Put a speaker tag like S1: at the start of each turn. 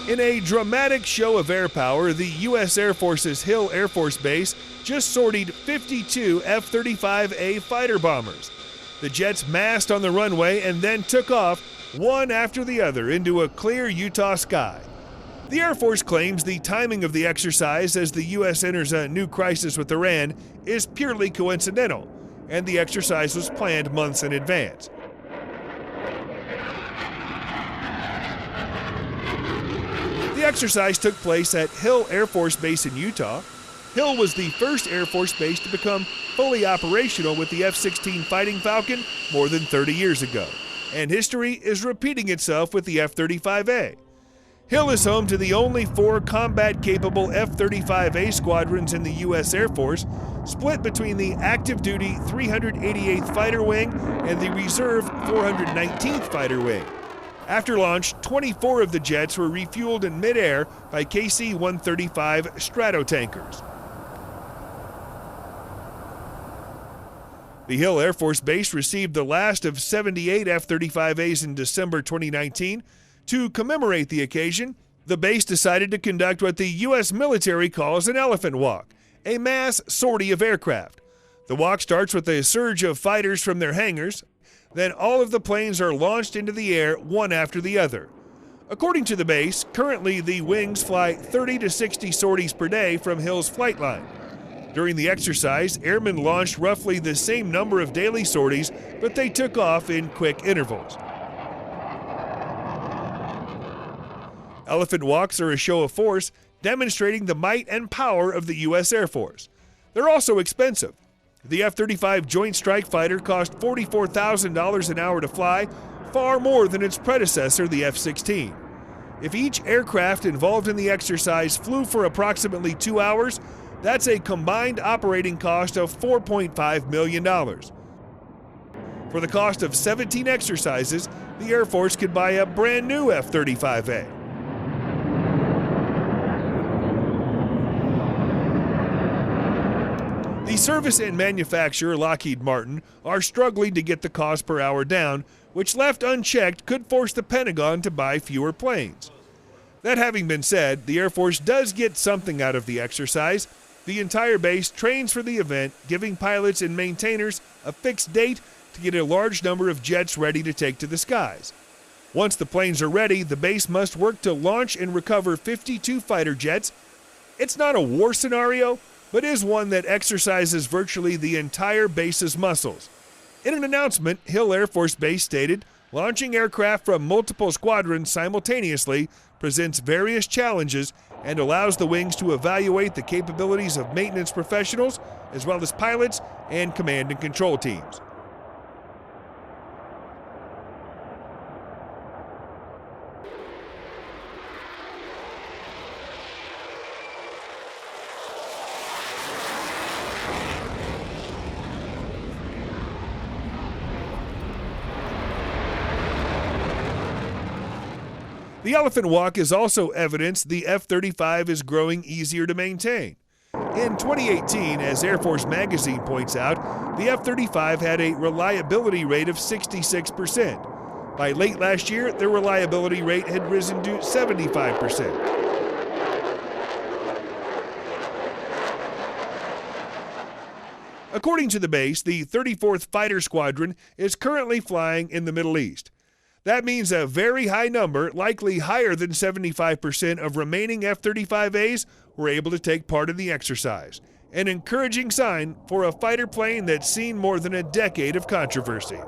S1: In a dramatic show of air power, the U.S. Air Force's Hill Air Force Base just sortied 52 F-35A fighter bombers. The jets massed on the runway and then took off, one after the other, into a clear Utah sky. The Air Force claims the timing of the exercise as the U.S. enters a new crisis with Iran is purely coincidental, and the exercise was planned months in advance. The exercise took place at Hill Air Force Base in Utah. Hill was the first Air Force base to become fully operational with the F-16 Fighting Falcon more than 30 years ago, and history is repeating itself with the F-35A. Hill is home to the only 4 combat-capable F-35A squadrons in the U.S. Air Force, split between the active-duty 388th Fighter Wing and the reserve 419th Fighter Wing. After launch, 24 of the jets were refueled in midair by KC-135 Stratotankers. The Hill Air Force Base received the last of 78 F-35As in December 2019. To commemorate the occasion, the base decided to conduct what the U.S. military calls an elephant walk, a mass sortie of aircraft. The walk starts with a surge of fighters from their hangars. Then all of the planes are launched into the air one after the other. According to the base, currently the wings fly 30 to 60 sorties per day from Hill's flight line. During the exercise, airmen launched roughly the same number of daily sorties, but they took off in quick intervals. Elephant walks are a show of force, demonstrating the might and power of the U.S. Air Force. They're also expensive. The F-35 Joint Strike Fighter cost $44,000 an hour to fly, far more than its predecessor, the F-16. If each aircraft involved in the exercise flew for approximately 2 hours, that's a combined operating cost of $4.5 million. For the cost of 17 exercises, the Air Force could buy a brand new F-35A. The service and manufacturer, Lockheed Martin, are struggling to get the cost per hour down, which left unchecked could force the Pentagon to buy fewer planes. That having been said, the Air Force does get something out of the exercise. The entire base trains for the event, giving pilots and maintainers a fixed date to get a large number of jets ready to take to the skies. Once the planes are ready, the base must work to launch and recover 52 fighter jets. It's not a war scenario, but is one that exercises virtually the entire base's muscles. In an announcement, Hill Air Force Base stated, launching aircraft from multiple squadrons simultaneously presents various challenges and allows the wings to evaluate the capabilities of maintenance professionals, as well as pilots and command and control teams. The elephant walk is also evidence the F-35 is growing easier to maintain. In 2018, as Air Force Magazine points out, the F-35 had a reliability rate of 66%. By late last year, their reliability rate had risen to 75%. According to the base, the 34th Fighter Squadron is currently flying in the Middle East. That means a very high number, likely higher than 75% of remaining F-35As were able to take part in the exercise, an encouraging sign for a fighter plane that's seen more than a decade of controversy.